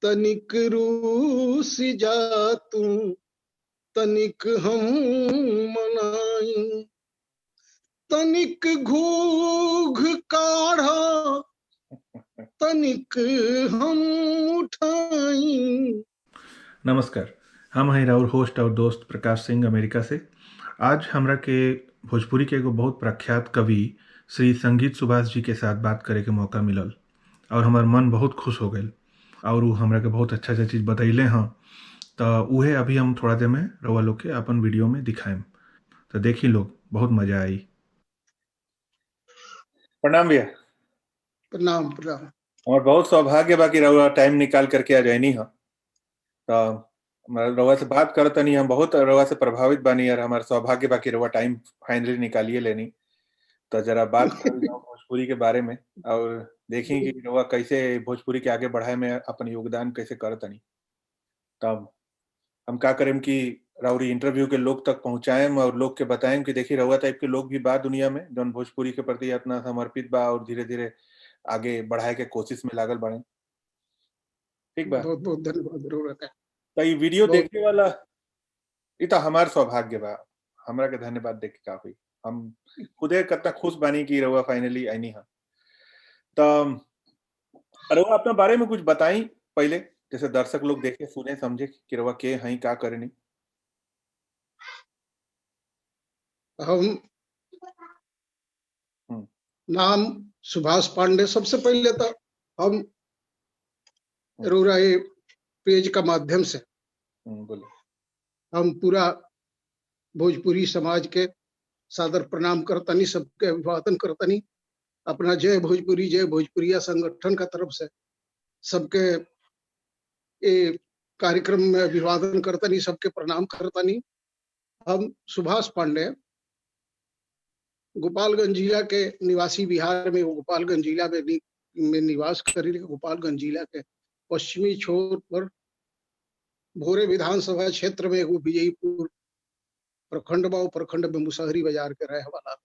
तनिक रूस जा तू, तनिक हम मनाई, तनिक घूघ काढ़ा, तनिक हम उठाई। नमस्कार, हम हैं राउर होस्ट और दोस्त प्रकाश सिंह अमेरिका से। आज हमरा के भोजपुरी के एगो बहुत प्रख्यात कवि श्री संगीत सुभाष जी के साथ बात करे के मौका मिलल और हमार मन बहुत खुश हो गईल और वो हमरा के बहुत अच्छा चीज़ बतैले हैं। तो उहे अभी हम थोड़ा देर में रउआ लोग के अपन वीडियो में दिखाएम, तो देखी लोग, बहुत मजा आई। प्रणाम भैया। प्रणाम प्रणाम। और बहुत सौभाग्य बाकी रउआ टाइम निकाल करके आ जाइनी हम तो रउआ से बात करत नहीं, हम बहुत रउआ से प्रभावित बानी यार। हमारा सौभाग्य बाकी रउआ टाइम फाइनली निकालिए लेनी, तो जरा बात कर जाओ भोजपुरी के बारे में और देखें कि रउआ कैसे भोजपुरी के आगे बढ़ाए में अपन योगदान कैसे करत नहीं। तब हम का करें कि राउरी इंटरव्यू के लोग तक पहुंचाएं और लोग के बताएं कि देखिए रउआ टाइप के लोग भी बा दुनिया में जौन भोजपुरी के प्रति इतना समर्पित बा और धीरे धीरे आगे बढ़ाए के कोशिश में लागल बाड़े। ठीक बा, बहुत बहुत धन्यवाद रउआ का। तो ये वीडियो बहुत- देखे वाला ये तो हमार सौभाग्य बा, हमरा के धन्यवाद देख के काफी हम खुदे कितना खुश बानी कि रउआ फाइनली आईनी है। तो रउआ अपना बारे में कुछ बताई पहले, जैसे दर्शक लोग देखे सुने समझे कि रउआ के हई का करेनी। हम हम्म, नाम सुभाष पांडे। सबसे पहले तो हम रउरा ये पेज का माध्यम से बोले। हम पूरा भोजपुरी समाज के सादर प्रणाम करतनी, सबके अभिवादन करतनी। अपना जय भोजपुरिया संगठन का तरफ से सबके ये कार्यक्रम में अभिवादन करतनी, सबके प्रणाम करतनी। हम सुभाष पांडे गोपालगंज जिला के निवासी, बिहार में गोपालगंज जिला में निवास करी। गोपालगंज जिला के पश्चिमी छोर पर भोरे विधानसभा क्षेत्र में एगो विजयपुर प्रखंड बा, प्रखंड में मुसहरी बाजार के रहे वाला।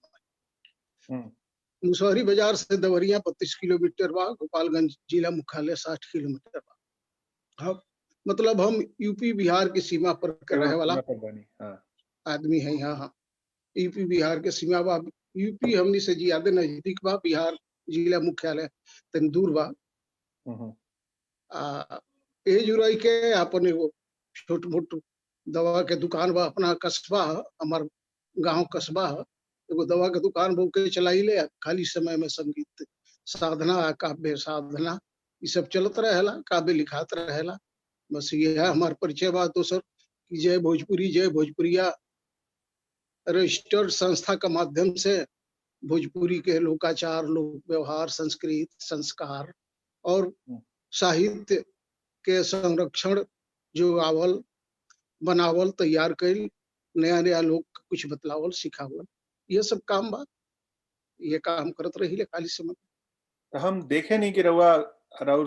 मुसहरी बाजार से देवरिया 32 किलोमीटर बा, गोपालगंज जिला मुख्यालय 60 किलोमीटर बा। हाँ, मतलब हम यूपी बिहार की सीमा पर रहे वाला आदमी है। यहाँ यूपी बिहार के सीमा बा, यूपी हमनी से ज्यादा नजदीक बा, बिहार जिला मुख्यालय तनी दूर बा। ए जुराई के अपन एगो छोट मोट दवा के दुकान बा, अपना कस्बा हमार गांव कस्बा एगो दवा के दुकान बो के चलाइले। खाली समय में संगीत साधना, काव्य साधना ये सब चलत रहेला, काव्य लिखात रहेला। बस ये है हमार परिचय बा। दोसर कि जय भोजपुरिया रजिस्टर्ड संस्था का माध्यम से भोजपुरी के लोकाचार, लोक व्यवहार, संस्कृत, संस्कार और साहित्य के संरक्षण जो आवल बनावल तैयार कैल, नया नया लोग कुछ बतलावल सिखावल, ये सब काम बा। ये काम करत रही खाली समय। तो हम देखे नहीं कि रउआ राउर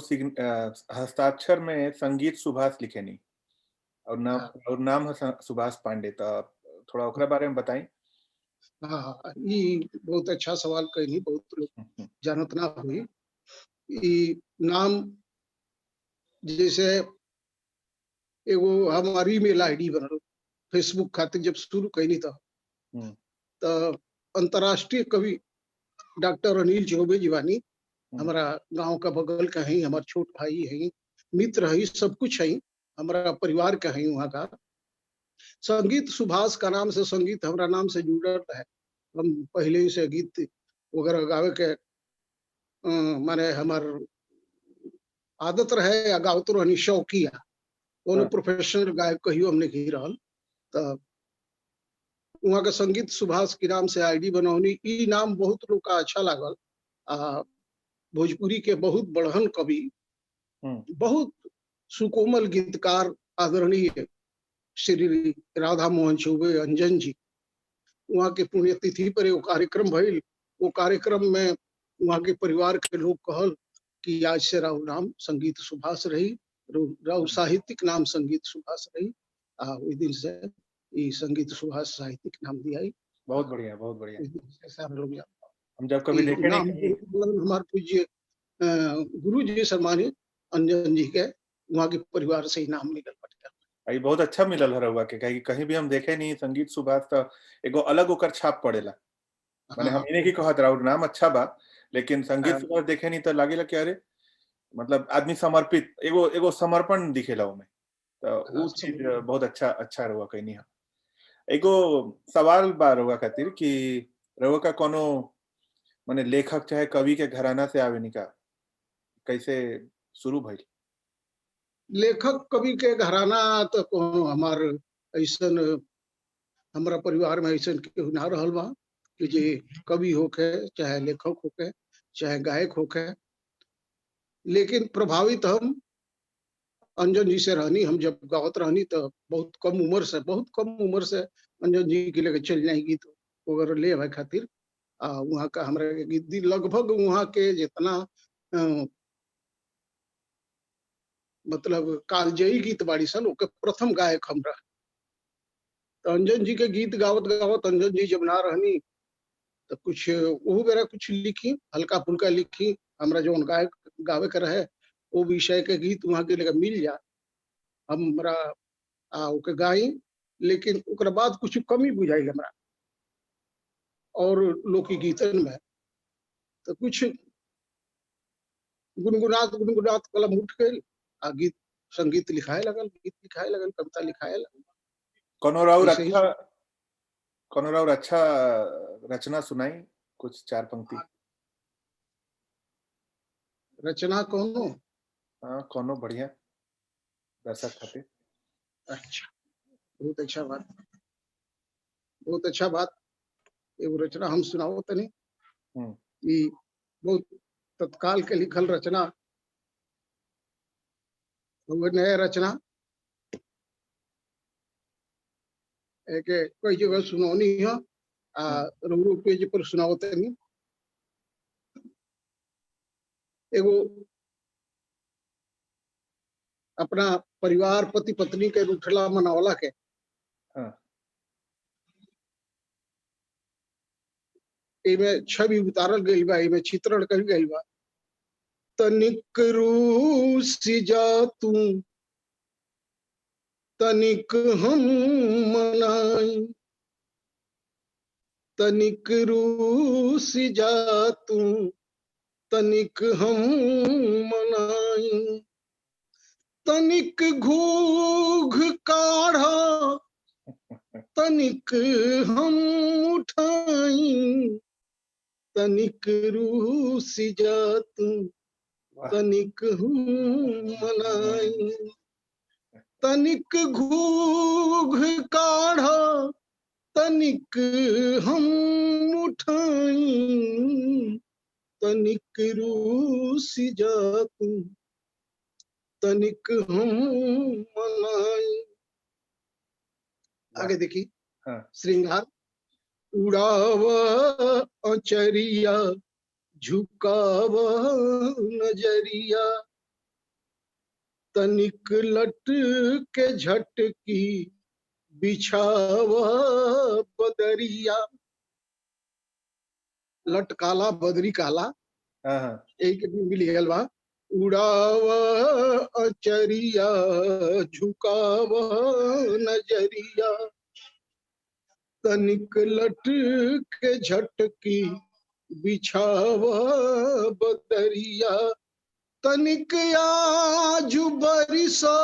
हस्ताक्षर में संगीत सुभाष लिखे नहीं और नाम है सुभाष पांडे, तो थोड़ा ओकरा बारे में बताई। हाँ, ये बहुत अच्छा सवाल कहनी, बहुत लोग जानत ना हुई। ये नाम जैसे एगो हमारी ईमेल आईडी बनल फेसबुक खातिर जब शुरू कैनी तो अंतर्राष्ट्रीय कवि डॉक्टर अनिल चौबे जीवानी हमारा गांव का बगल का है, हमारा छोट भाई है, मित्र है, सब कुछ है, हमारा परिवार का है वहाँ का। संगीत सुभाष का नाम से संगीत हमारा नाम से जुड़ल है। हम पहले ही से गीत वगैरह गावे के माने हमार आदत रहे, गावत रहनी शौकिया, कोनो प्रोफेशनल गायक कहियो हमने घी रहल। तो वहाँ का संगीत सुभाष के नाम से आईडी बनौनी। ई नाम बहुत लोग का अच्छा लागल। भोजपुरी के बहुत बड़हन कवि, बहुत सुकोमल गीतकार आदरणीय श्री राधा मोहन चौबे अंजन जी, वहाँ के पुण्यतिथि पर एगो कार्यक्रम भइल। वो कार्यक्रम में वहाँ के परिवार के लोग कहल कि आज से राव नाम संगीत सुभाष रही, राव साहित्यिक नाम संगीत सुभाष रही। उस दिन से ये संगीत सुभाष साहित्यिक नाम दिया। बहुत बढ़िया, बहुत बढ़िया। लोग हम जब कभी देखे नहीं हमारे पूज्य गुरु जी सम्मानित अंजन जी के वहाँ के परिवार से इनाम मिलल बाटे। ये बहुत अच्छा मिलल है रउआ के, काहे कि कहीं भी हम देखे नहीं संगीत सुभाष त एगो अलग ओकर छाप पड़ेला। माने हम हाँ, इन्हें की कहत राउर नाम अच्छा बा, लेकिन संगीत हाँ, सुभाष देखे नहीं तो लागेला कि अरे मतलब आदमी समर्पित, एगो एगो समर्पण दिखेला ओमे। तो हाँ, उ चीज बहुत अच्छा अच्छा रउआ कहनी है। एगो सवाल बा रउआ खातिर कि रउआ का कोनो माने लेखक चाहे कवि के घराना से आवे नी का? कैसे शुरू भइल? लेखक कवि के घराना तो कोनो हमार ऐसन हमारा परिवार में ऐसन केहू ना रहल बा कि जे कवि होके चाहे लेखक होके चाहे गायक होके। लेकिन प्रभावित हम अंजन जी से रहनी। हम जब गावत रहनी तो बहुत कम उम्र से अंजन जी के लेके चल जाए गीत वगैरह ले आवे खातिर। वहाँ का हमरा के गीत दी लगभग वहाँ के जितना अ, मतलब कालजयी गीत बाड़ी सन ओके प्रथम गायक हम रह। तो अंजन जी के गीत गावत गावत अंजन जी जब ना रहनी तो कुछ वो बेरा कुछ लिखी, हल्का फुल्का लिखी। हमरा जो गायक गावे के रहे वो विषय के गीत वहाँ के लेके मिल जा हमरा ओके गाई। लेकिन ओकरा बाद कुछ कमी बुझाई हमरा और लोक गीतन में। तो कुछ गुनगुनात कलम उठ गई गीत संगीत लिखाए लगल, गीत लिखाए लगल, कविता लिखाए लगल। कोनो राउर ऐसे ही अच्छा कोनो राउर अच्छा रचना सुनाई कुछ 4 पंक्ति। रचना कोनो। हाँ, कोनो बढ़िया दर्शक खातिर। अच्छा, बहुत अच्छा बात, बहुत अच्छा बात। एगो रचना हम सुनाओ तनी हम्म। कि बहुत तत्काल के लिखल रचना वो नया रचना एक कई जगह सुनौनी है। रउरो पेज पर सुनाओ तनी। एगो अपना परिवार पति पत्नी के रूठला मनावला के हाँ। एमे छवि उतारल गइल बा, एमे चित्रण कइल गइल बा। तनिक रूस जा तू तनिक हम मनाई, तनिक रूस जा तू तनिक हम मनाई, तनिक घूघ काढ़ा तनिक हम उठाई, तनिक रूस जा तू वाह। तनिक हम मनाई, तनिक घूघ काढ़ा तनिक हम उठाई, तनिक रूस जा तू तनिक हम मनाई। आगे देखिए। हाँ। श्रृंगार उड़ाव अचरिया झुकाव नजरिया, तनिक लट के झटकी बिछाव बदरिया। लट काला बदरी काला हाँ, हाँ। एक मिल गल बा। उड़ाव अचरिया झुकाव नजरिया, तनिक लट के झटकी बिछाव बदरिया, तनिक आजू बरिसा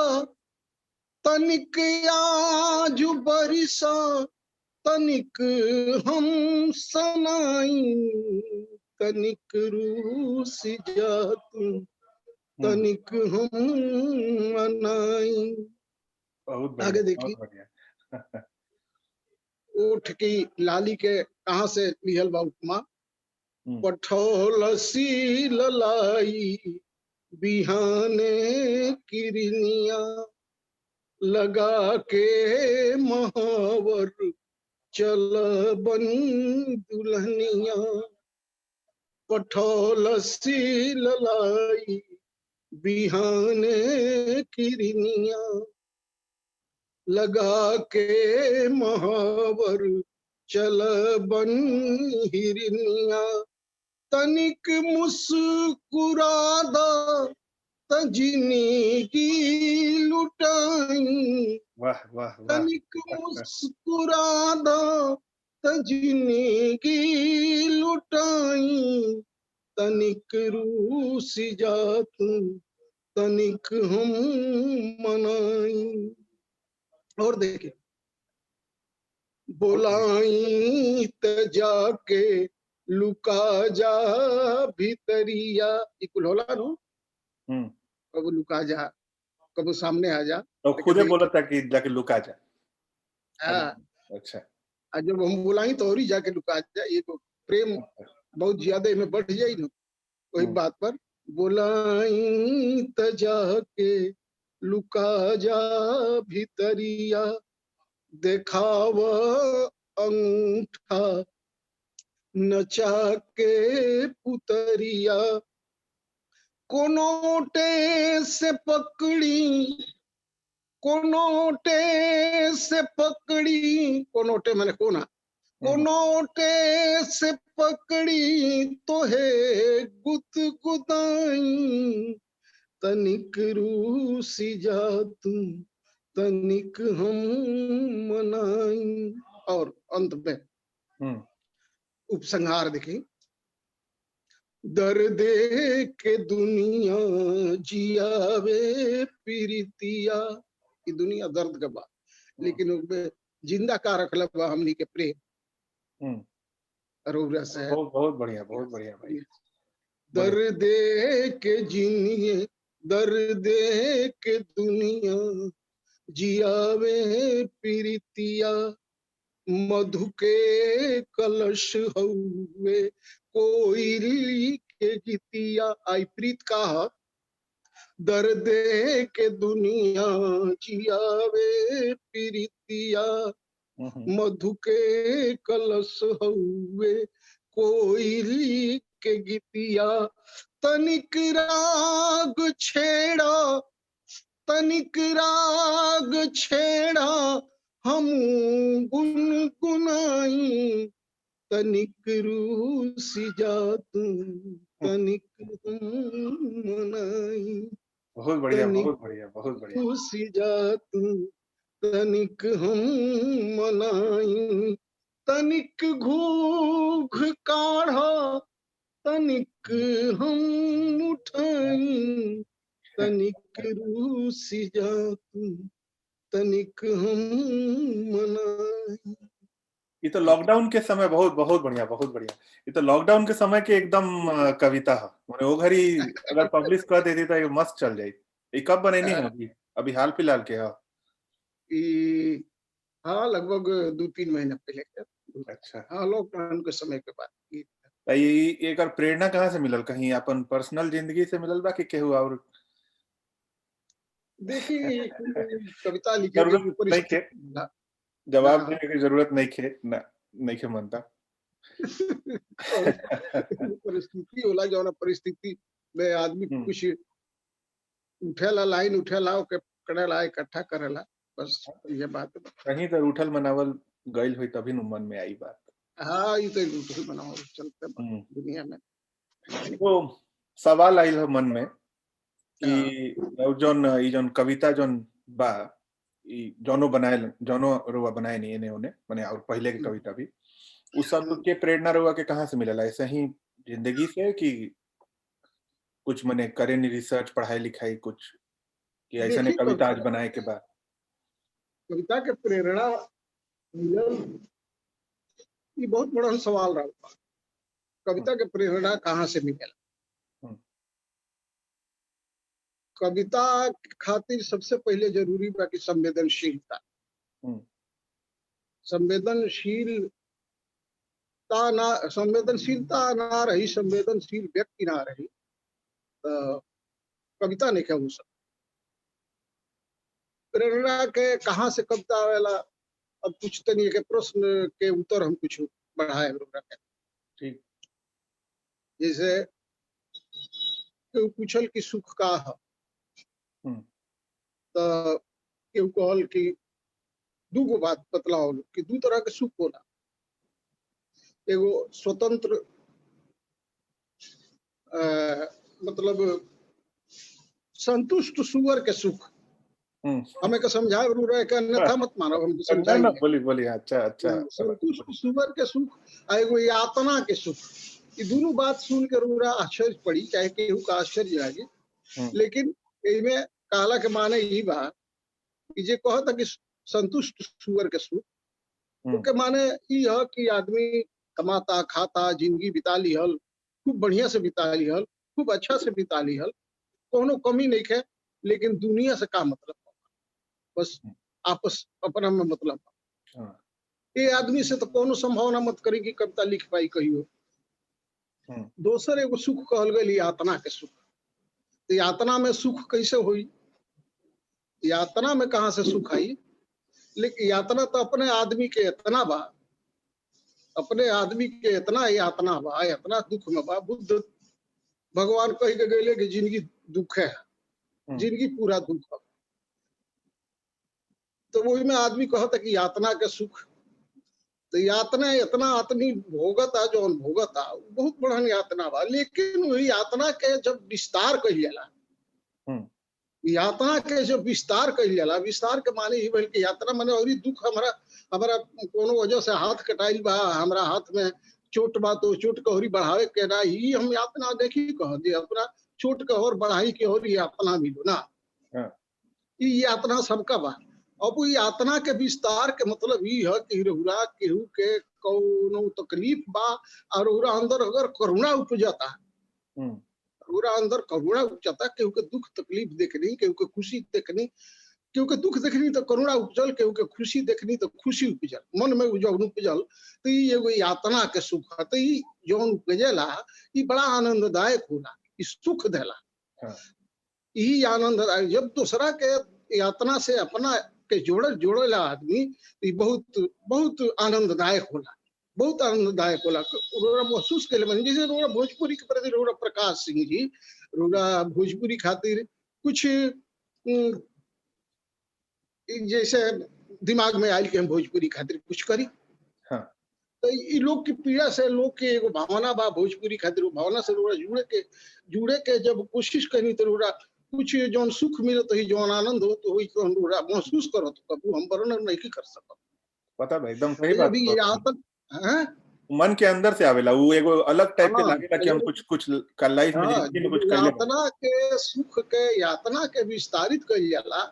तनिक आजू बरिसा तनिक हम सनाई, तनिक रूस जा तू तनिक हम मनाई। बहुत बढ़िया, आगे देखिए। बहुत बढ़िया। ओठ की लाली के कहाँ से लिहल बा उपमा। पठौलसी ललाई बिहाने किरनिया, लगा के महावर चल बन दुल्हनिया, पठौलसी ललाई बिहाने किरनिया, लगा के महावर चल बन हिरनिया, तनिक मुस्कुरादा तजिंदगी वाह वाह वाह। तनिक मुस्कुरा दो त जिंदगी लुटाई, तनिक रूस जा तू तनिक हम मनाई। और देखिए, बोलाई त जाके लुका जा भीतरिया, ये कुल होला नु, हम्म। कब लुका जा, कब सामने आ जा। तो खुदे बोला था कि जाके लुका जा। हाँ, अच्छा। और जब हम बुलाई तो और ही जाके लुका जा, ये तो प्रेम बहुत ज्यादा में बढ़ जाये ना। वही बात पर बुलाई त जाके लुका जा भीतरिया, देखाव अंगूठा नचा के पुतरिया, कोनोटे से पकड़ी, कोनोटे से पकड़ी, कोनोटे मैंने कोना, कोनोटे से पकड़ी तो है गुत गुताई, तनिक रूसी जा तू तनिक हम मनाई। और अंत में उपसंहार देखिए, दर्द के दुनिया जियावे पीरितिया, ये दुनिया दर्द का बा, लेकिन उसमें जिंदा का रखल बा हमनी के प्रेम। अरोरा से बहुत बहुत बढ़िया भाई। दर्द के जिनिए, दर्द के दुनिया जियावे पीरितिया, मधु के कलश हुए कोयली के गीतिया। आई प्रीत का दर्द के दुनिया जियावे पीरितिया, मधु के कलश हुए कोयली के गीतिया, तनिक राग छेड़ा, तनिक राग छेड़ा हम गुनगुनाई, तनिक रूसी जा तू तनिक हम मनाई। बहुत बढ़िया बहुत बढ़िया बहुत बढ़िया। रूसी जा तू तनिक हम मनाई, तनिक घूघ काढ़ा तनिक हम उठाई, तनिक रूसी जा तू तनिक हम मनाई। ये तो लॉकडाउन के समय बहुत बहुत बढ़िया बहुत बढ़िया। ये तो लॉकडाउन के समय के एकदम कविता है। मैंने वो घड़ी अगर पब्लिश कर देती तो ये मस्त चल जाई। ये कब बनेनी है अभी? अभी हाल फिलहाल के? हाँ, लगभग 2-3 महीने पहले। अच्छा। हाँ, लॉकडाउन के समय के बाद। ये एक प्रेरणा कहाँ से मिलल? कहीं अपन पर्सनल जिंदगी से मिलल बा कि केहू और? देखिए, कविता लिखे के ऊपर जवाब देने की जरूरत नहीं खे मनता। परिस्थिति होला, जो परिस्थिति में आदमी कुछ उठेला, लाइन उठेला, ओके करेला, इकट्ठा करेला, बस ये बात। कहीं तो उठल मनावल गइल हुई तभी न मन में आई बात। हाँ, ये तो उठल मनावल चलते दुनिया में। तो सवाल आइल है मन में कि जौन कविता जौन बा, जौनो रुआ बनाए नहीं एने ओने माने, और पहले की कविता भी, उस सब के प्रेरणा रुआ के कहाँ से मिलेला? ऐसे ही जिंदगी से कि कुछ मने करे नहीं रिसर्च पढ़ाई लिखाई कुछ, कि ऐसा ने कविता आज बनाए के बाद? कविता के प्रेरणा मिलल, ये बहुत बड़ा सवाल रहा। कविता के प्रेरणा कहाँ से मिलेला? कविता खातिर सबसे पहले जरूरी बा कि संवेदनशीलता। संवेदनशीलता ना रही, संवेदनशील व्यक्ति ना रही तो कविता नहीं कहू सब। प्रेरणा के कहाँ से कविता आवेला? अब कुछ तनी के प्रश्न के उत्तर हम कुछ बढ़ाए ठीक। जैसे केहू पूछल कि सुख का है, तो केहू कहल कि दूगो बात बतलाओ कि 2 तरह के सुख होला। एगो स्वतंत्र मतलब संतुष्ट सुअर के सुख, हमें का समझाए रहे के अन्यथा मत मानो, हम ना समझाई ना बोली बोली, अच्छा अच्छा। संतुष्ट सुवर के सुख आ एगो यातना के सुख, ये दोनों बात सुन के रूरा आश्चर्य पड़ी, चाहे केहू का आश्चर्य लागे, लेकिन इनमें कहला के माने यही बा कि जे कहता कि संतुष्ट सुअर के सुख, तो के माने ई है कि आदमी कमाता खाता जिंदगी बिता लिहल, खूब बढ़िया से बिता लिहल, खूब अच्छा से बिता लिहल, कोनो कमी नहीं है, लेकिन दुनिया से का मतलब, बस आपस अपना में मतलब। ये आदमी से तो कोनो संभावना मत करी कि कविता लिख पाई कहियो। दोसर एगो सुख कहल गई यातना के सुख। तो यातना में सुख कैसे हुई, यातना में कहां से सुख आई, लेकिन यातना तो अपने आदमी के इतना बा, अपने आदमी के इतना यातना बा, इतना दुख में बा। बुद्ध भगवान कह के गए कि जिंदगी दुख है, जिंदगी पूरा दुख है। तो वही में आदमी कहता कि यातना के सुख, तो यातना इतना आदमी भोगता, जो भोगता बहुत बड़ा यातना बा, लेकिन वही यातना के जब विस्तार कही जाला, यातना के जब विस्तार कही जाला, विस्तार के माने ही बल्कि यातना माने और दुख हमारा हमारा कोनो वजह से हाथ कटाइल बा, हमारा हाथ में चोट बा, तो चोट के और बढ़ावे के ना ही हम यातना देखी कह दे, अपना चोट के और बढ़ाई के और यातना मिलो ना, ये यातना सबका बा। अब वो यातना के विस्तार के मतलब ये है कि रहुरा केहू के कोनो तकलीफ बा और रहुरा अंदर अगर करुणा उपजता, रहुरा अंदर करुणा उपजता, केहू के दुख तकलीफ देखनी, केहू के खुशी देखनी, केहू के दुख देखनी तो करुणा उपजल, केहू के खुशी देखनी तो खुशी उपजल, मन में जौन उपजल, तो ये एगो यातना के सुख है। तो ये जौन उपजेला ये बड़ा आनंददायक होला, ये सुख देला, यही आनंददायक। जब दूसरा के यातना से अपना के जोड़ेला आदमी, ये बहुत बहुत आनंददायक होला, बहुत आनंददायक होला। रोड़ा महसूस के लिए जैसे रोड़ा भोजपुरी के प्रति रोड़ा प्रकाश सिंह जी, रोड़ा भोजपुरी खातिर कुछ जैसे दिमाग में आयल कि हम भोजपुरी खातिर कुछ करी। तो ये लोग की पीड़ा से, लोग के एगो भावना बा भोजपुरी खातिर, भावना से रोड़ा जुड़े के जब कोशिश करी तो रोड़ा कुछ जौन सुख मिलत ही, जौन आनंद हो तो वही रोड़ा महसूस करो, तो कबू हम वर्णन नहीं कर सकत। पता है एकदम सही बात। अभी मन के अंदर से आवेला, वो एगो अलग टाइप के लागेला कि हम कुछ का लाइफ में जिंदगी में कुछ कर ले। यातना के सुख के, यातना के विस्तारित कइल जाला,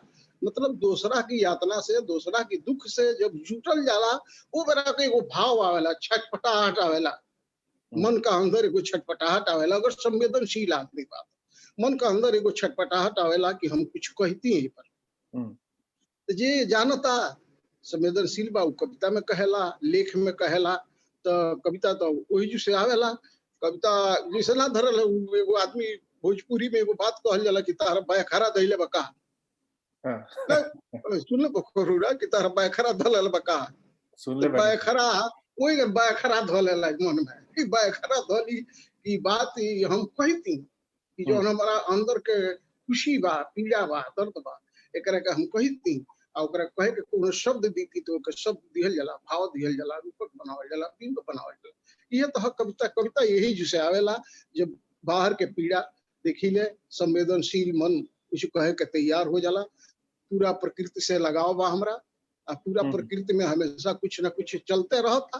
मतलब दूसरा की यातना से, दूसरा की दुख से जब जुटल जाला, वो बड़ा के एगो भाव आवेला, छटपटाहट आवेला, मन का अंदर एगो छटपटाहट आवेला। अगर संवेदनशील आदमी बा, मन का अंदर एगो छटपटाहट आवेला कि हम कुछ कहती हैं पर। जे जानता संवेदनशील बा, वो कविता में कहेला, लेख में कहेला, तो कविता तो वही जो से आवेला। कविता जैसे ना धरल है, एगो आदमी भोजपुरी में एगो बात कहल जाला कि तार बैखरा धइले बका, सुन ले बखोरुरा कि तार बैखरा धलल बका, सुन ले बैखरा, वही बैखरा धलेला मन में कि बैखरा धली की बात हम कहती कि जो हमारा अंदर के खुशी बा, पीड़ा बा, दर्द बा, एकरा के हम कहती, और ओकरा कहे के कोनो शब्द दीती तो ओकर शब्द दिहल जाला, भाव दिहल जाला, रूपक बनावल जाला, बिंब बनावल जाला। ये तो कविता, कविता यही जिसे आवेला जब बाहर के पीड़ा देखिले, संवेदनशील मन कुछ कहे के तैयार हो जाला। पूरा प्रकृति से लगाव बा हमरा, और पूरा प्रकृति में हमेशा कुछ ना कुछ चलते रहता,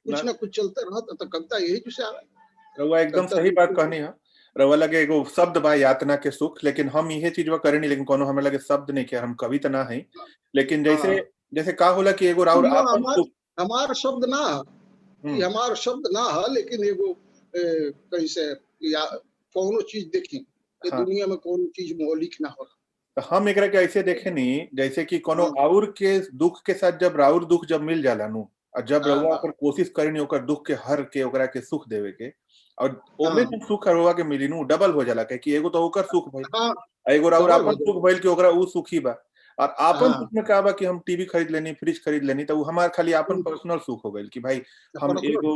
कुछ ना कुछ चलते रहता, तो कविता यही जिसे आवेला। रउआ एकदम सही बात कहनी है। रउआ लगे एगो शब्द बा यातना के सुख, लेकिन हम इहे चीज करे नहीं, लेकिन कोनो हमें लगे शब्द नहीं के, हम कवि तो ना है, लेकिन जैसे जैसे का होला कि एगो राउर आपन सुख, हमार शब्द ना, हमार शब्द ना है, लेकिन एगो कैसे या कोनो चीज देखी, दुनिया में कोनो चीज मौलिक ना होला, तो हम एकरा के ऐसे देखे नहीं जैसे कि कोनो और के दुख के साथ जब राउर दुख जब मिल जाला नु, और जब रउआ ओकर कोशिश करेनी ओकर दुख के हर के ओकरा के सुख देवे के, और ओमे जो सुख रउआ के मिली नु डबल हो जाला, कि एगो तो ओकर सुख भइल, एगो राउर आपन सुख भइल कि ओकरा उ सुखी बा। और आपन सुख में का बा कि हम टीवी खरीद लेनी, फ्रिज खरीद लेनी, तो हमार खाली आपन पर्सनल सुख हो गइल कि भाई हम एगो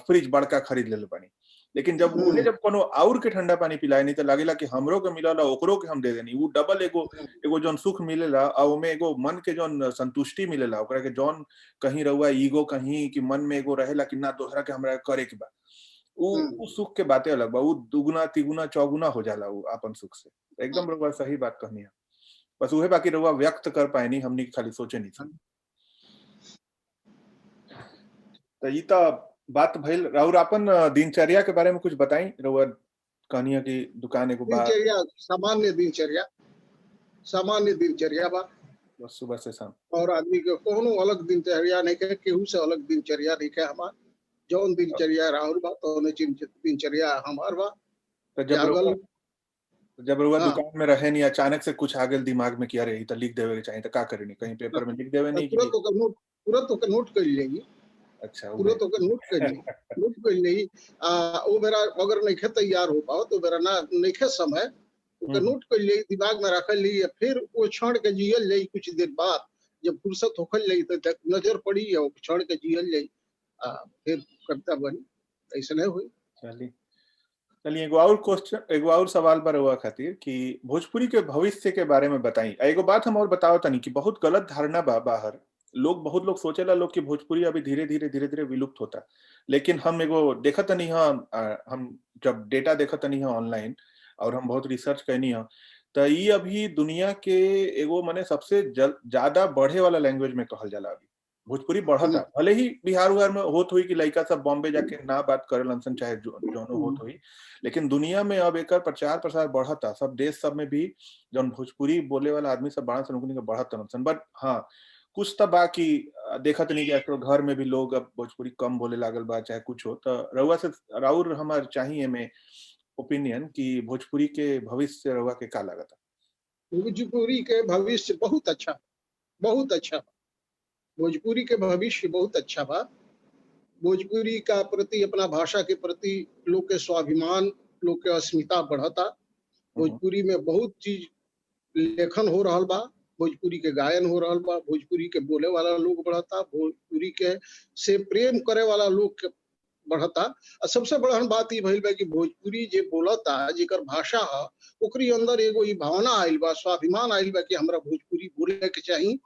फ्रिज बड़का खरीद लेले बानी। लेकिन जब उन्हें जब कोनो और के ठंडा पानी पिलाए नहीं, तो लगेला कि हमरो के मिलला ओकरो के हम दे देनी, वो डबल एगो जोन सुख मिलेला, और ओमे एगो मन के जोन संतुष्टि मिलेला, ओकरा के जोन कहीं रहुआ ईगो कहीं कि मन में एगो रहेला कि ना दोसरा के हमरा करे के बा, उ सुख के बातें अलग बा, वो दुगुना तिगुना चौगुना हो जाला वो आपन सुख से। एकदम रहुआ सही बात कहनी है। बस उहे बाकी रहुआ व्यक्त कर पाए नहीं, हमनी खाली सोचे नहीं थी। तो ये तो बात भइल। और अपन दिनचर्या के बारे में कुछ बताई रहुआ, कहनिया की दुकान एगो बा दिनचर्या सामान्य दिनचर्या बा, बस सुबह से शाम। और आदमी के कोनो अलग दिनचर्या नहीं के, केहू से अलग दिनचर्या नहीं के। हमार जौन दिनचर्या राहुल बा तो दिनचर्या हमार बा। तो जब रहुआ दुकान में रहे नहीं, अचानक से कुछ आ गेल दिमाग में कि अरे तो लिख देवे के चाहिए, तो का करे नहीं, कहीं पेपर में लिख देवे नहीं कि तुरंत ओकर नोट कर लेगी। अच्छा तुरंत ओकर नोट कर लेगी। वो मेरा अगर नहीं खे तैयार हो पाओ तो मेरा ना नहीं खे समय ओकर नोट कर ले, दिमाग में रखल ली, फिर वो क्षण के जियल ले। कुछ देर बाद जब फुर्सत होखल ले तो नजर पड़ी और क्षण के जियल ले, फिर कविता बनी। ऐसा नहीं हुई। चलिए एगो और सवाल पर हुआ खातिर कि भोजपुरी के भविष्य के बारे में बताई। एगो बात हम और बताओ तनी कि बहुत गलत धारणा बा बाहर, बहुत लोग सोचेला लोग कि भोजपुरी अभी धीरे धीरे विलुप्त होता। लेकिन हम एगो देखत नहीं है, हम जब डेटा देखत नहीं है ऑनलाइन और हम बहुत रिसर्च करनी है, तो ये अभी दुनिया के एगो माने सबसे ज्यादा बढ़े वाला लैंग्वेज में कहल जाला। अभी भोजपुरी बढ़ता, भले ही बिहार उहार में होत हुई कि लड़का सब बॉम्बे जाके ना बात करे लंसन, चाहे जोनो होत हुई, लेकिन दुनिया में अब एक प्रचार प्रसार बढ़ता। सब देश सब में भी जौन भोजपुरी बोले वाला आदमी सब बड़ा सन के बढ़ता लंसन। बट हाँ, कुछ तो बाकी देखत नहीं कि घर में भी लोग अब भोजपुरी कम बोले लागल बा, चाहे कुछ हो। तो रउआ से राउर हमार चाहिए में ओपिनियन कि भोजपुरी के भविष्य रउआ के का लागता? भोजपुरी के भविष्य बहुत अच्छा, बहुत अच्छा। भोजपुरी के भविष्य बहुत अच्छा बा। भोजपुरी का प्रति, अपना भाषा के प्रति लोग के स्वाभिमान, लोग के अस्मिता बढ़ता। भोजपुरी में बहुत चीज लेखन हो रहा बा, भोजपुरी के गायन हो रहा बा, भोजपुरी के बोले वाला लोग बढ़ता, भोजपुरी के से प्रेम करे वाला लोग बढ़ता। और सबसे बड़ा बात ये भइल बा कि भोजपुरी जे बोलता, जेकर भाषा है, ओकरी अंदर एगो ई भावना आइल बा, स्वाभिमान आइल बा कि हमरा भोजपुरी बोले के चाहिए,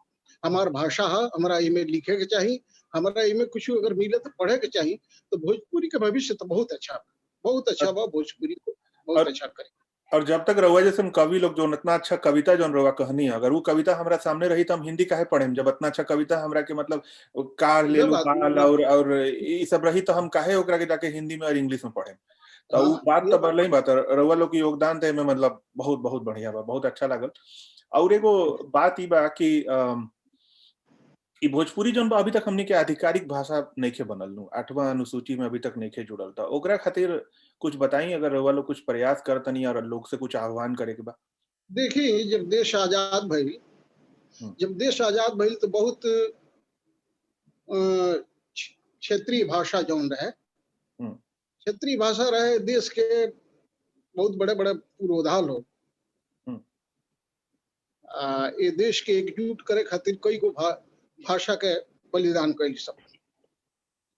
हमार भाषा है, हमरा इमे लिखे के चाहिए, हमरा इमे कुछ अगर मिले तो पढ़े के चाहिए। तो भोजपुरी के भविष्य तो बहुत अच्छा बा। भोजपुरी को बहुत अच्छा करे। और जब तक रउआ जैसे कवि लोग जो इतना अच्छा कविता जो रउआ कहनी है, अगर वो कविता हमरा सामने रही तो हम हिंदी काहे पढ़ेम? जब इतना अच्छा कविता हमरा के मतलब कार ले लो बाल और ये सब रही तो हम काहे ओकरा के जाके हिंदी में और इंग्लिश में पढ़ेम? तो वो बात तो बढ़ल ही बात। रउआ लोग के योगदान थे में मतलब बहुत बहुत बढ़िया बा, बहुत अच्छा लागल। और एगो बात ई बा कि भोजपुरी जौन बा अभी तक हमनी के आधिकारिक भाषा नइखे बनल नु, 8वां अनुसूची में अभी तक नइखे जुड़ल। था ओकरा खातिर कुछ बताई, अगर रउआ लोग कुछ प्रयास करतनी और लोग से कुछ आह्वान करे के बा। देखिए, जब देश आजाद भइल तो बहुत क्षेत्रीय भाषा जौन रहे, क्षेत्रीय भाषा रहे। देश के बहुत बड़े बड़े पुरोधा लोग ये देश के एकजुट करे खातिर कई गो भाषा के बलिदान कैल सब।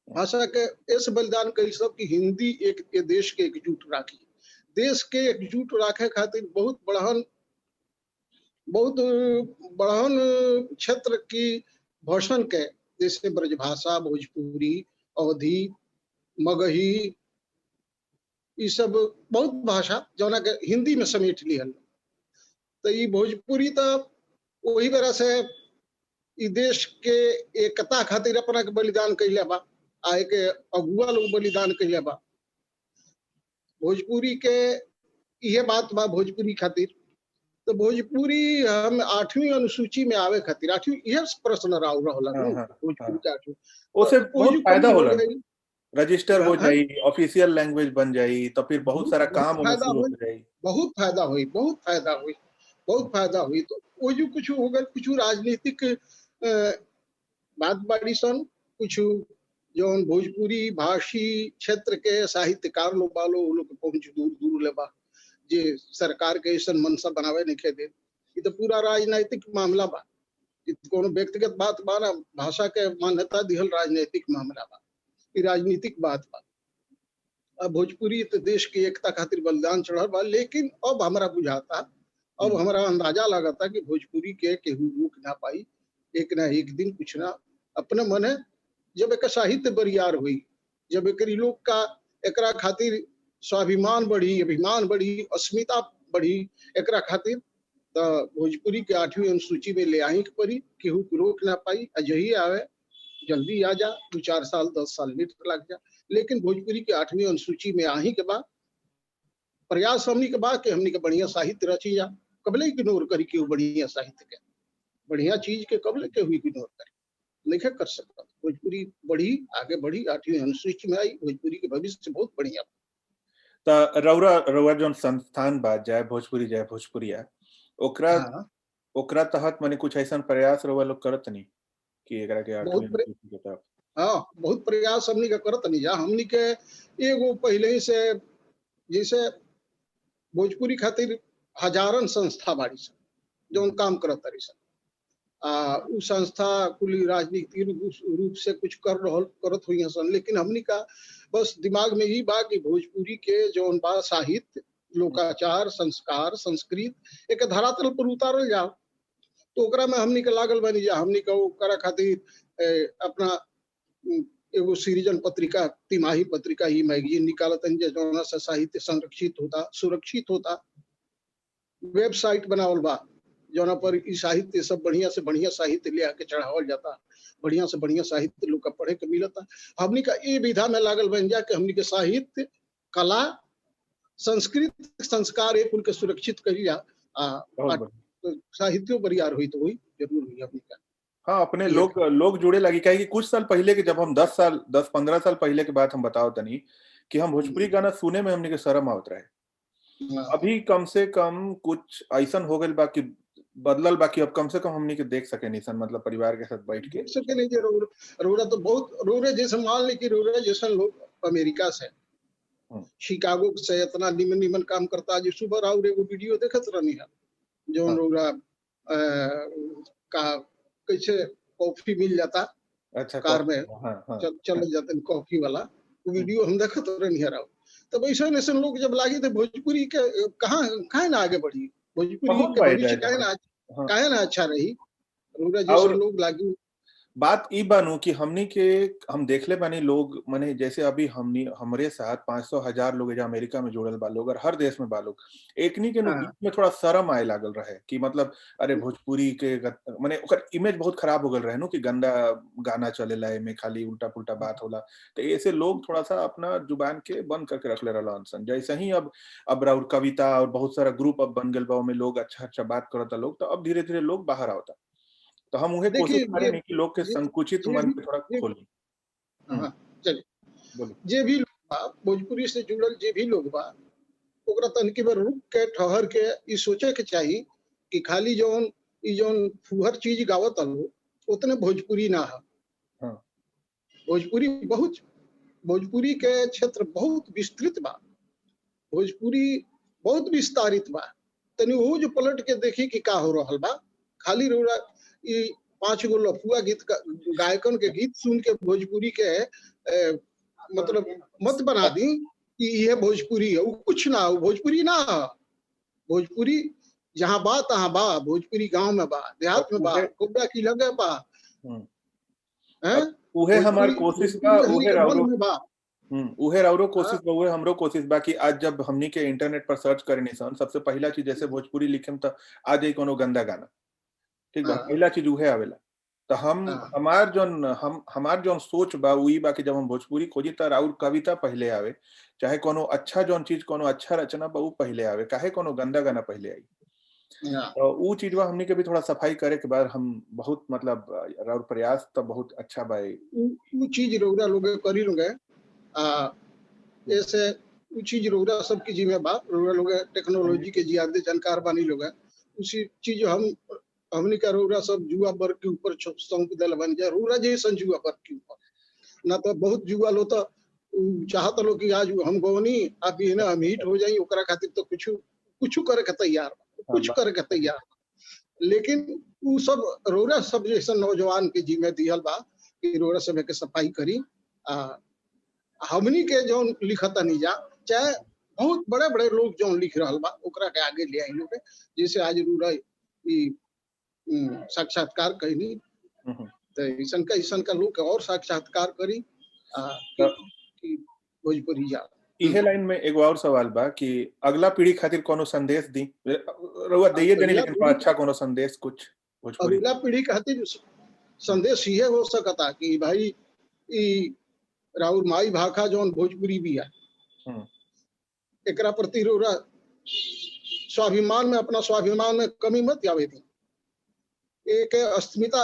भाषा के ऐसे बलिदान कैल सब कि हिंदी एक देश के एकजुट राखी। देश के एकजुट राखे खातिर बहुत बढ़हन क्षेत्र की भाषण के, जैसे ब्रजभाषा, भोजपुरी, अवधी, मगही, ये सब बहुत भाषा जौना के हिंदी में समेट लिहल। तो ये भोजपुरी तो वही तरह से ई देश के एकता खातिर अपना के बलिदान कैले बा, आए के अगुआ लोग बलिदान कैले बा। भोजपुरी के यह बात बा भोजपुरी खातिर। तो भोजपुरी हम 8वीं अनुसूची में आवे खातिर, 8वीं यह प्रश्न रहला भोजपुरी का 8वीं, ओसे बहुत फायदा होला, रजिस्टर हो जाई, ऑफिशियल लैंग्वेज बन जाई, तो फिर बहुत सारा काम हो जाई। बहुत फायदा हुई। तो वो जो कुछ हो गए, कुछ राजनीतिक बात बाड़ी सन, कुछ जो भोजपुरी भाषी क्षेत्र के साहित्यकार लोग बालो, वो लोग पहुंच दूर लेबा, जे सरकार के ऐसा मनसा बनावे नहीं दे। ये तो पूरा राजनीतिक मामला बा, कोनो व्यक्तिगत बात बा ना, भाषा के मान्यता दिहल राजनीतिक मामला बा, ये राजनीतिक बात बा। अब भोजपुरी तो देश की एकता खातिर बलिदान चढ़ल बा, लेकिन अब हमारा बुझाता, अब हमारा अंदाजा लगाता कि भोजपुरी के केहू रुक ना पाई। एक ना एक दिन कुछ ना अपने मने जब एक साहित्य बरियार हुई, जब एक लोग का एकरा खातिर स्वाभिमान बढ़ी, अभिमान बढ़ी, अस्मिता बढ़ी, एकरा खातिर तो भोजपुरी के 8वीं अनुसूची में ले आई के परी, केहू के रोक ना पाई। अजही आवे, जल्दी आ जा, 2-4 साल 10 साल लेट लग जा, लेकिन भोजपुरी के 8वीं अनुसूची में आही के बाद प्रयास हमनी के बाद कि हमनी के बढ़िया साहित्य रची जा। कबले इग्नोर करी केहू बढ़िया साहित्य के, बढ़िया चीज के कबले केहू इग्नोर करी, नहीं कर सकता। भोजपुरी बढ़ी, आगे बढ़ी, 8वीं अनुसूची में आई, भोजपुरी के भविष्य बहुत बढ़िया। त रउरा जोन संस्थान बा जय भोजपुरी जय भोजपुरिया, ओकरा तहत माने कुछ ऐसा प्रयास रउआ लोग करत नहीं कि एकरा के 8वीं अनुसूची के तरफ? हाँ, बहुत प्रयास हमनी का करत नहीं जा। हमनी के एगो पहले ही से जैसे भोजपुरी खातिर हजारन संस्था बाड़ी सन जौन काम करत तारी सन। उ संस्था कुल राजनीतिक रूप से कुछ करत हुई सन, लेकिन हमनी का बस दिमाग में ही बा कि भोजपुरी के जौन बा साहित्य, लोकाचार, संस्कार, संस्कृत एक धरातल पर उतारल जाओ। तो ओकरा में हमनी के लागल बनी जा। हमनी का ओकरा खातिर अपना एगो सृजन पत्रिका, तिमाही पत्रिका ही मैगजीन निकालत हैं जौना से साहित्य संरक्षित होता, सुरक्षित होता। वेबसाइट बनावल बा जौना पर ई साहित्य सब बढ़िया से बढ़िया साहित्य ले आके चढ़ावल जाता, बढ़िया से बढ़िया साहित्य लोग का पढ़े के मिलता। हमनी का ये विधा में लागल बन जा कि हमनी के साहित्य, कला, संस्कृत, संस्कार एक उनके सुरक्षित करी जा। साहित्यों बरियार हुई तो हुई जरूर हुई हमनी का। हाँ, अपने लोग जुड़े लगी। कहे कि कुछ साल पहले के, जब हम 10-15 साल पहले के बात हम बताओ तनी कि हम भोजपुरी गाना सुने में हमने के शर्म आवत रहे। अभी कम से कम कुछ ऐसा हो गइल बा कि बदलल बाकी अब कम से कम हमनी के देख सके निसन, मतलब परिवार के साथ बैठ के देख सके नहीं। रोरा तो बहुत रोरे जैसे मान ली कि रोरे जैसे लोग अमेरिका से, शिकागो से इतना निमन काम करता। जो सुबह राउर एगो वीडियो देखत रहनी है जो रोरा का कैसे कॉफी मिल जाता। अच्छा, कार में चल जाते कॉफी वाला वीडियो हम देखत रहनी है राउर। तब ऐसा ऐसे लोग जब लागे थे भोजपुरी के कहाँ ना आगे बढ़ी, भोजपुरी के भविष्य काहे ना अच्छा रही। रोरा जैसे लोग लागी बात ई बानू कि हमनी के हम देखले बानी लोग, माने जैसे अभी हमरे साथ 500,000 लोग जो अमेरिका में जुड़ल बा लोग और हर देश में बा लोग, एकनी के बीच में थोड़ा शर्म आए लागल रहे कि मतलब अरे भोजपुरी के माने ओकर इमेज बहुत खराब हो गल रहे नु कि गंदा गाना चलेला, एमे खाली उल्टा पुल्टा बात होला। तो ऐसे लोग थोड़ा सा अपना जुबान के बंद करके रखले रहलन सन। जैसे ही अब राउर कविता और बहुत सारा ग्रुप अब बन गल बा, में लोग अच्छा बात करता लोग, तो अब धीरे धीरे लोग बाहर आवता। तो हम उन्हें कोशिश करें नहीं कि लोग के संकुचित मन पे थोड़ा खोली। चलिए, जे भी भोजपुरी से जुड़ल जे भी लोग बा ओकरा तनकी बार रुक के ठहर के ई सोचे के चाहिए कि खाली जौन फुहर चीज गावत हलो उतने भोजपुरी ना है। भोजपुरी के क्षेत्र बहुत विस्तृत बा, भोजपुरी बहुत विस्तारित बा। तनी वो जो पलट के देखी कि का हो रहल बा। खाली रोड़ा 5 गो लफुआ गीत गायकन के गीत सुन के भोजपुरी के मतलब मत बना दी कि ये भोजपुरी है। वो कुछ ना, वो भोजपुरी ना है। भोजपुरी जहाँ बा तहाँ बा, भोजपुरी गांव में बा, देहात में बा, कोबरा की लगे बा। उहे हमार कोशिश बा, उहे राउरो कोशिश बा, उहे हमरो कोशिश बा कि आज जब हमनी के इंटरनेट पर सर्च करे निसन, सबसे पहला चीज जैसे भोजपुरी लिखे तो आ जाई कोनो गंदा गाना, ठीक बा, पहला चीज उहे आवेला। तो हमार जोन सोच बा वही बा कि जब हम भोजपुरी खोजी तो राउर कविता पहले आवे, चाहे कोनो अच्छा जोन चीज, कोनो अच्छा रचना बा वो पहले आवे, काहे कोनो गंदा गाना पहले आई। तो वो चीज बा हमनी के भी थोड़ा सफाई करे के बाद हम बहुत मतलब राउर प्रयास तो बहुत अच्छा बा। वो चीज रोरा लोग करी लोग ऐसे वो चीज रोरा सबकी जिम्मे बा। रोरा लोग टेक्नोलॉजी के ज्यादा जानकार बानी लोग उसी चीज हमनी का रोरा सब जुआ वर्ग के ऊपर सौंप दल बन जाए। रोरा जैसन जुआ वर्ग के ऊपर ना तो बहुत जुआ लो तो चाहत लो कि आज हम गवनी आप ये ना हम हिट हो जाई, ओकरा खातिर तो कुछ करे के तैयार, कुछ करे के तैयार। लेकिन वो सब रोरा सब जैसा नौजवान के जिम्मे दिहल बा कि रोरा सब के सफाई करी। हमनी के जो लिखता नहीं जा, चाहे बहुत बड़े बड़े लोग जो लिख रहा बा ओकरा के आगे ले आई लोग। जैसे आज रोरा साक्षात्कार कहनी तो ऐसा का लोग और साक्षात्कार करी कि भोजपुरी जा। इहे लाइन में एगो और सवाल बा कि अगला पीढ़ी खातिर कोनो संदेश दी रउआ दैये देनी, अगला लेकिन पीढ़ी अच्छा कोनो संदेश कुछ भोजपुरी अगला पीढ़ी खातिर संदेश ये हो सकता कि भाई ई राउर माई भाखा जौन भोजपुरी भी है हम्म, एकरा प्रति रोरा स्वाभिमान में अपना स्वाभिमान में कमी मत आवे दी। एक अस्मिता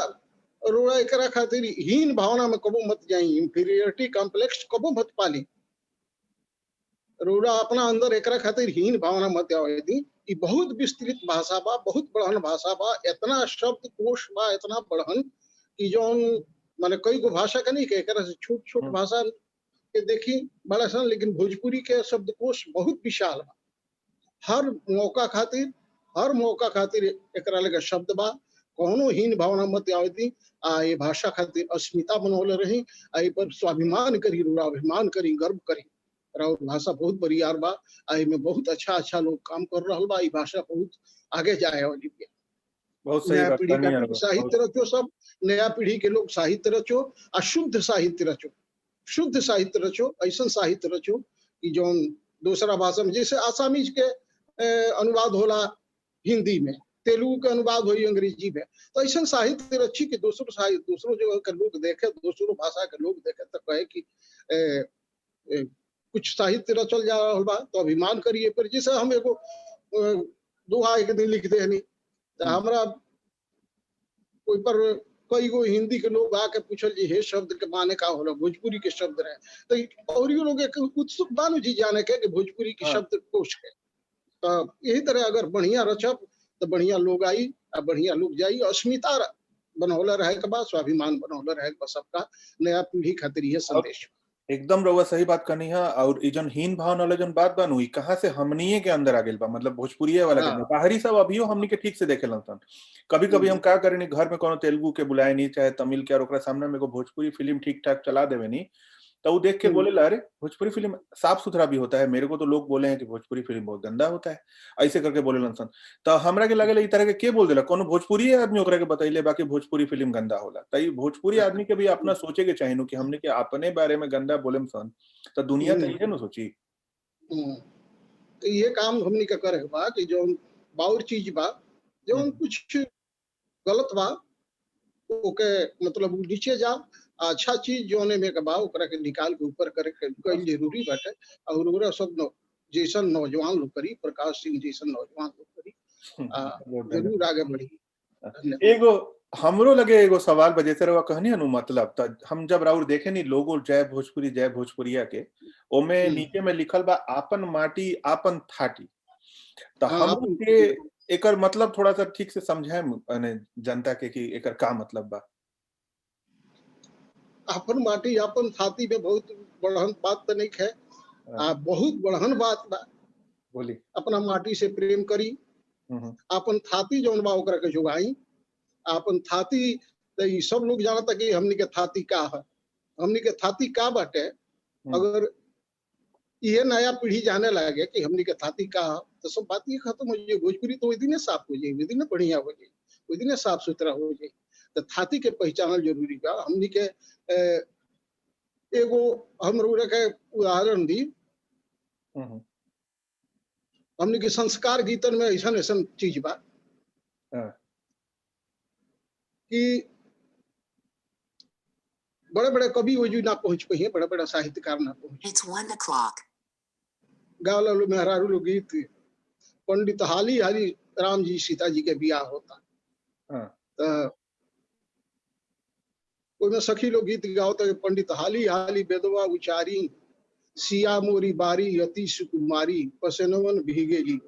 रोरा एकरा खातिर हीन भावना में कबो मत जाई, इंफीरियरिटी कॉम्प्लेक्स कबो मत पाली। रोरा अपना अंदर एकरा खातिर हीन भावना मत आवे दी। ई बहुत विस्तृत भाषा बा, बहुत बड़हन भाषा बा, इतना शब्द कोश बा, इतना बड़हन कि जौन माने कई गो भाषा का नहीं के एकरा से छोट छोट भाषा के देखी बड़ा सन, लेकिन भोजपुरी के शब्दकोश बहुत विशाल बा। हर मौका खातिर एकरा लगे शब्द बा। कोनो हीन भावना मत आवे दी। ये भाषा खातिर अस्मिता बनौले रही, आई पर स्वाभिमान करी, रोरा अभिमान करी, गर्व करी। और भाषा बहुत बरियार बा, आई में बहुत अच्छा लोग काम कर रहा बा। ई भाषा बहुत आगे जाए वाली बा। बहुत सही नया बात पीढ़ी कहनी का है साहित्य रचो, सब नया पीढ़ी के लोग साहित्य रचो और शुद्ध साहित्य रचो, शुद्ध साहित्य रचो, ऐसा साहित्य रचो कि जो दूसरा भाषा में, जैसे आसामीज के अनुवाद होला हिंदी में, तेलुगु का अनुवाद हो अंग्रेजी में, तो ऐसा साहित्य रची कि दूसरों जगह के लोग देखे, दूसरों भाषा के लोग देखे तो कहे कि कुछ साहित्य रचल जा रहा बा, तो अभिमान करिए। पर जैसे हम एगो दोहा एक दिन लिख दे नहीं, हमरा कोई पर कई गो हिंदी के लोग आके पूछल जी हे शब्द के माने का होला, भोजपुरी के शब्द रहे, तो और ये लोग उत्सुक बानु जी जाने के कि भोजपुरी के शब्द कोश के। तो यही तरह अगर बढ़िया रचब तो बढ़िया लोग आई और बढ़िया लोग जाई। अस्मिता बनौला रहे के बाद, स्वाभिमान बनौला रहे के बाद, सबका नया पीढ़ी खातिर यह संदेश। एकदम रउआ सही बात करनी है। और ई जन हीन भाव वाला जन बात बानू, कहाँ से हमनिए के अंदर आ गेल बा, मतलब भोजपुरिये वाला के बाहरी सब अभियो हमनी के ठीक से देखे लन। कभी कभी हम का करेनी, घर में कोनो तेलुगु के बुलाए नहीं चाहे तमिल के, और ओकरा सामने में एगो भोजपुरी फिल्म ठीक ठाक चला देवे नहीं, तो वो देख के बोले ला, अरे भोजपुरी फिल्म साफ सुथरा भी होता है। मेरे को तो लोग बोले हैं कि भोजपुरी फिल्म बहुत गंदा होता है, ऐसे करके बोले लन सन। तो हमरा के लगे इस तरह के बोल देला, कोनो भोजपुरी आदमी ओकरा के बताइले बाकी भोजपुरी फिल्म गंदा होला। तो भोजपुरी आदमी के भी अपना सोचे के चाहिए कि हमने के अपने बारे में गंदा बोले सन, तो दुनिया तो ये ना सोची। तो ये काम हमने का करे बा कि जो बाउर चीज बा, जो कुछ गलत बा ओके मतलब नीचे जाओ, अच्छा चीज जोने में के बा ओकरा के निकाल के ऊपर करे कई जरूरी बाटे। और ओकरा सब जैसन नौजवान लोग करी, प्रकाश सिंह जैसन नौजवान लोग करी, जरूर आगे बढ़ी। एगो हमरो लगे एगो सवाल बजे से रवा कहनी अनु, मतलब त हम जब राउर देखे नी लोगो जय भोजपुरी जय भोजपुरिया के, ओमे नीचे में लिखल बा आपन माटी आपन थाटी। तो हम के एकर मतलब थोड़ा सा ठीक से समझाए जनता के कि एकर का मतलब बा। अपन माटी अपन थाती में बहुत बड़हन बात तो नहीं है, बहुत बड़हन बात बा। बोली अपना माटी से प्रेम करी, अपन थाती जौन बा ओकरा के जुगाई। अपन थाती तो ये सब लोग जानता कि हमनी के थाती का है, हमनी के थाती का बाटे। अगर ये नया पीढ़ी जाने लगे कि हमनी के थाती का, तो सब बात ये खत्म हो जाए। भोजपुरी तो वही दिन साफ हो जाए, वही दिन बढ़िया हो जाए, वही दिन साफ सुथरा हो जाए। तो थाती के पहचानल जरूरी बा। हमनी के एगो हम रोरे के उदाहरण दी, हमनी के संस्कार गीतन में ऐसा ऐसा चीज बा कि बड़े बड़े कवि वजू ना पहुंच पाए, बड़े बड़े साहित्यकार ना पहुंच। गावला लो मेहरारू लोग गीत, पंडित हाली हाली राम जी सीता जी के बियाह होता, तो सखी लोग गीत गाओ, पंडित हाली हाली बेदवा उचारी, सिया मोरी बारी अति सुकुमारी, पसनवन भीगेली।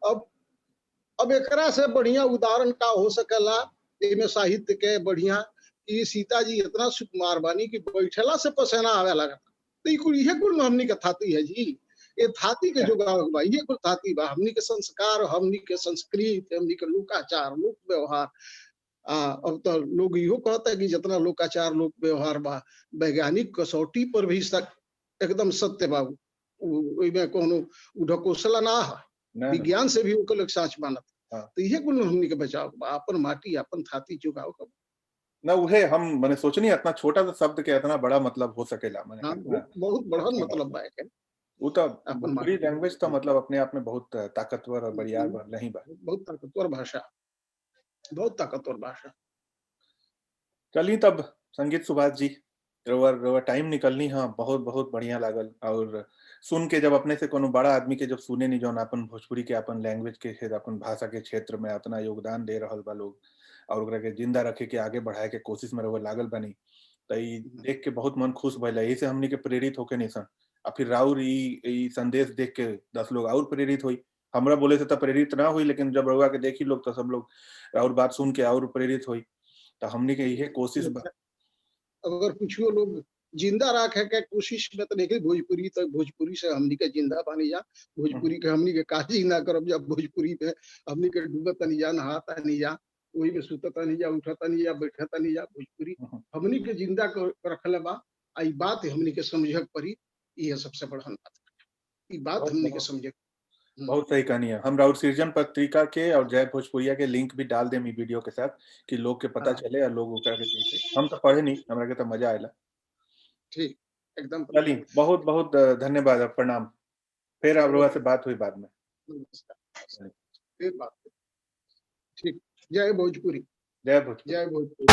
अब एकरा से बढ़िया उदाहरण का हो सकेला इनमें साहित्य के बढ़िया कि सीता जी इतना सुकुमार बानी कि बैठला से पसेना आवे लगा। तो ये कुल हमनी के थाती है जी, ये थाती के जो बा ये कुल थाती बा। हमनी के संस्कार, हमनी के संस्कृति, हमनी के लोकाचार, लोक व्यवहार। अब तो लोग यो कहता कि जितना लोकाचार लोक व्यवहार बा वैज्ञानिक कसौटी पर भी एकदम सत्य बा, में कोनो ढकोसला ना है, विज्ञान से भी ओकर साच मानत। तो ये कुल हमनी के बचाव बा, अपन माटी अपन थाती जुगाओ कब ना उहे हम मैंने सोचनी इतना छोटा सा शब्द के इतना बड़ा मतलब हो सकेला। बहुत बड़ा मतलब बा। वो तो अपन भोजपुरी लैंग्वेज तो मतलब अपने आप में बहुत ताकतवर और बढ़िया नहीं बा। बहुत ताकतवर भाषा, बहुत ताकतवर भाषा। चली तब संगीत सुभाष जी, रउआ टाइम निकलनी हाँ बहुत बहुत बढ़िया लागल। और सुन के जब अपने से कोनो बड़ा आदमी के जब सुने नहीं जौन अपन भोजपुरी के अपन लैंग्वेज के क्षेत्र अपन भाषा के क्षेत्र में अपना योगदान दे रहल बा लोग और ओकरा के जिंदा रखे के आगे बढ़ाए के कोशिश में रउआ लागल बनी, त ई देख के बहुत मन खुश भइल। यही से हमनी के प्रेरित होके निसन और फिर राउर ई संदेश देख के 10 लोग और प्रेरित हुई। हमरा बोले से तो प्रेरित ना हुई, लेकिन जब रउआ के देखी लोग तो सब लोग राउर बात सुन के और प्रेरित हुई। तो हमनी के इहे कोशिश बा। अगर कुछ लोग जिंदा रखे के कोशिश में तो देखिए भोजपुरी, तो भोजपुरी से हमनी के जिंदा बनी जा, भोजपुरी के हमनी के काजी ना करब जब भोजपुरी पे हमनी के डूबत नहीं जा, नहाता नहीं जा, वही में सुतता नहीं जा, उठता नहीं जा, बैठता नहीं जा। भोजपुरी हमनी के जिंदा रखले बा। आई बात हमनी के समझक पड़ी, ये सबसे बड़ा बात, ई बात हमनी के समझे। बहुत सही कहानी है। हम राउर सृजन पत्रिका के और जय भोजपुरिया के लिंक भी डाल देम ई वीडियो के साथ कि लोग के पता चले और लोग ओकरा के देखे। हम तो पढ़े नहीं, हमरा के तो मजा आयला। ठीक, एकदम। चली बहुत बहुत धन्यवाद, प्रणाम। फिर आप लोगों से बात हुई बाद में। नमस्कार। फिर बात। ठीक, जय भोजपुरी। जय भोजपुरी। जय भोजपुरी।